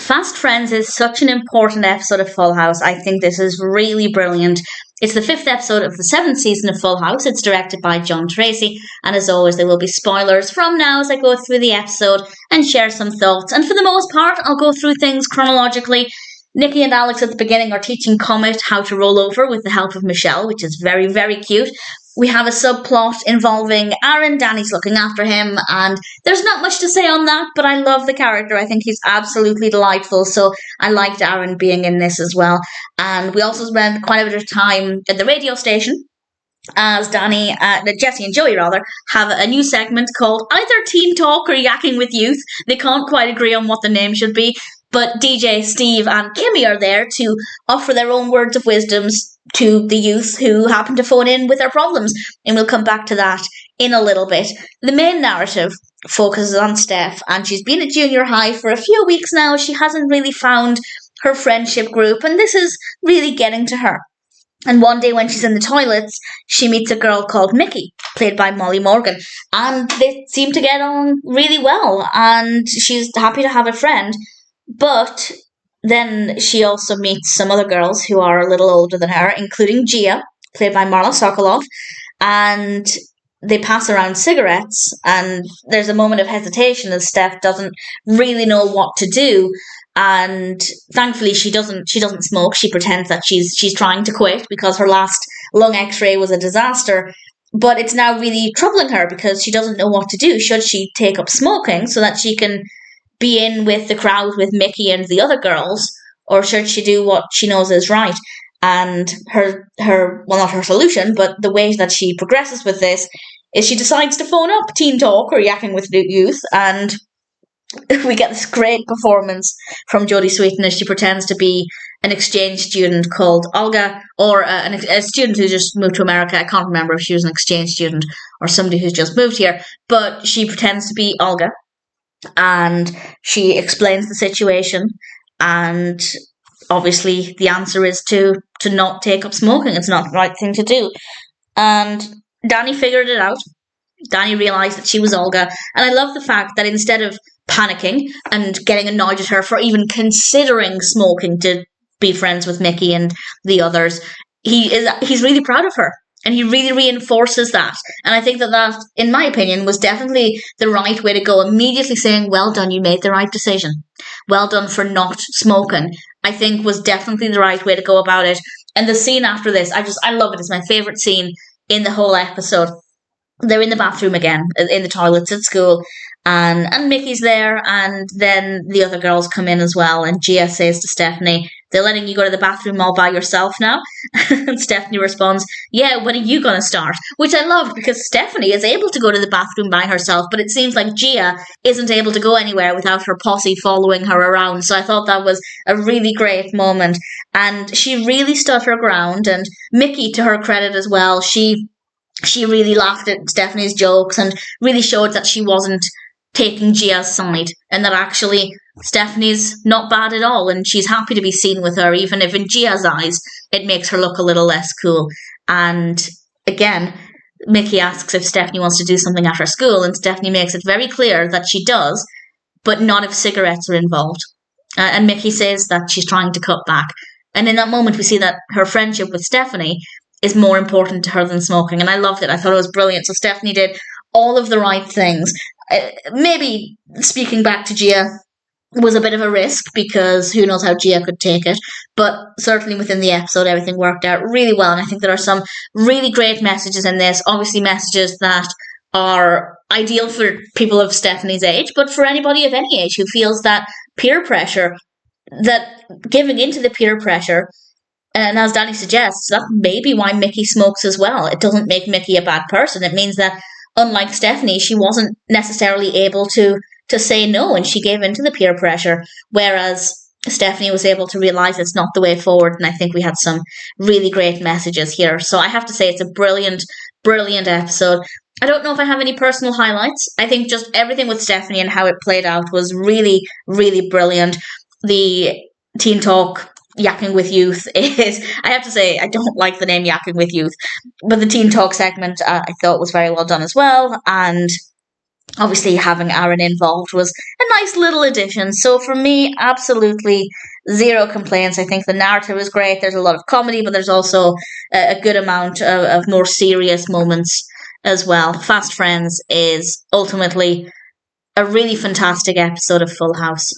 Fast Friends is such an important episode of Full House. I think this is really brilliant. It's the 5th episode of the 7th season of Full House. It's directed by John Tracy, and as always, there will be spoilers from now as I go through the episode and share some thoughts. And for the most part, I'll go through things chronologically. Nicky and Alex at the beginning are teaching Comet how to roll over with the help of Michelle, which is very, very cute. We have a subplot involving Aaron. Danny's looking after him, and there's not much to say on that, but I love the character. I think he's absolutely delightful, so I liked Aaron being in this as well. And we also spent quite a bit of time at the radio station, as Jesse and Joey have a new segment called either Teen Talk or Yakking with Youth. They can't quite agree on what the name should be, but DJ, Steve and Kimmy are there to offer their own words of wisdoms to the youth who happen to phone in with their problems. And we'll come back to that in a little bit. The main narrative focuses on Steph, and she's been at junior high for a few weeks now. She hasn't really found her friendship group, and this is really getting to her. And one day when she's in the toilets, she meets a girl called Mickey, played by Molly Morgan. And they seem to get on really well, and she's happy to have a friend. But then she also meets some other girls who are a little older than her, including Gia, played by Marla Sokoloff, and they pass around cigarettes, and there's a moment of hesitation as Steph doesn't really know what to do, and thankfully she doesn't smoke. She pretends that she's trying to quit because her last lung x-ray was a disaster, but it's now really troubling her because she doesn't know what to do. Should she take up smoking so that she can be in with the crowd with Mickey and the other girls, or should she do what she knows is right? And her not her solution, but the way that she progresses with this is she decides to phone up Teen Talk or Yakking with Youth, and we get this great performance from Jodie Sweetin as she pretends to be an exchange student called Olga, or a student who just moved to America. I can't remember if she was an exchange student or somebody who's just moved here, but she pretends to be Olga. And she explains the situation, and obviously the answer is to not take up smoking. It's not the right thing to do. And Danny figured it out. Danny realised that she was Olga, and I love the fact that instead of panicking and getting annoyed at her for even considering smoking to be friends with Mickey and the others, he's really proud of her. And he really reinforces that. And I think that, in my opinion, was definitely the right way to go. Immediately saying, well done, you made the right decision. Well done for not smoking, I think was definitely the right way to go about it. And the scene after this, I love it. It's my favourite scene in the whole episode. They're in the bathroom again, in the toilets at school. And Mickey's there, and then the other girls come in as well. And Gia says to Stephanie, they're letting you go to the bathroom all by yourself now? And Stephanie responds, yeah, when are you going to start? Which I love, because Stephanie is able to go to the bathroom by herself, but it seems like Gia isn't able to go anywhere without her posse following her around. So I thought that was a really great moment. And she really stood her ground. And Mickey, to her credit as well, she really laughed at Stephanie's jokes and really showed that she wasn't taking Gia's side, and that actually Stephanie's not bad at all, and she's happy to be seen with her, even if in Gia's eyes it makes her look a little less cool. And again, Mickey asks if Stephanie wants to do something at her school, and Stephanie makes it very clear that she does, but not if cigarettes are involved. And Mickey says that she's trying to cut back. And in that moment, we see that her friendship with Stephanie is more important to her than smoking, and I loved it. I thought it was brilliant. So Stephanie did all of the right things. Maybe speaking back to Gia was a bit of a risk, because who knows how Gia could take it, but certainly within the episode everything worked out really well. And I think there are some really great messages in this, obviously messages that are ideal for people of Stephanie's age, but for anybody of any age who feels that peer pressure, that giving into the peer pressure, and as Danny suggests, that may be why Mickey smokes as well. It doesn't make Mickey a bad person. It means that, unlike Stephanie, she wasn't necessarily able to say no, and she gave into the peer pressure, whereas Stephanie was able to realise it's not the way forward. And I think we had some really great messages here. So I have to say it's a brilliant, brilliant episode. I don't know if I have any personal highlights. I think just everything with Stephanie and how it played out was really, really brilliant. The Teen Talk Yakking with Youth is, I have to say, I don't like the name Yakking with Youth, but the Teen Talk segment I thought was very well done as well. And obviously having Aaron involved was a nice little addition. So for me, absolutely zero complaints. I think the narrative is great. There's a lot of comedy, but there's also a good amount of more serious moments as well. Fast Friends is ultimately a really fantastic episode of Full House.